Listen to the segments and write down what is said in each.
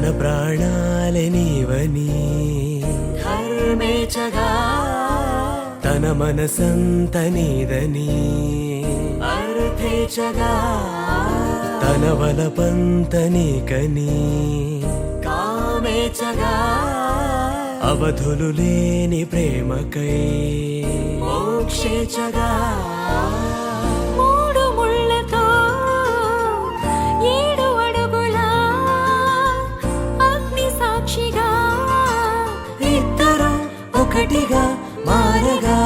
తన ప్రాణాలే నీవని ధర్మేచగా తన మనసంత నీదని అర్థేచగా తన వలపంత నీకని కామేచగా అవధులు లేని ప్రేమకై మోక్షేచగా మూడు ముళ్ళతో 7 అడుగుల అగ్ని సాక్షిగా ఇద్దరు ఒకటిగా మారగా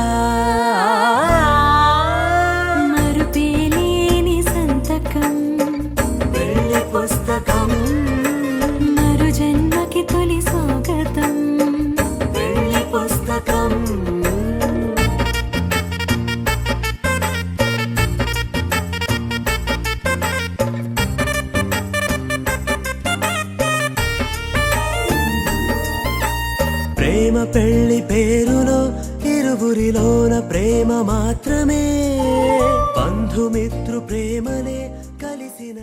మరుపేలేని సంతకం పెళ్లి పుస్తకం మరు జన్మకి తొలి స్వాగతం పెళ్లి పుస్తకం ప్రేమ పెళ్లి పేరులో ఇరువురిలోన ప్రేమ మాత్రమే బంధుమిత్రు ప్రేమనే కలిసిన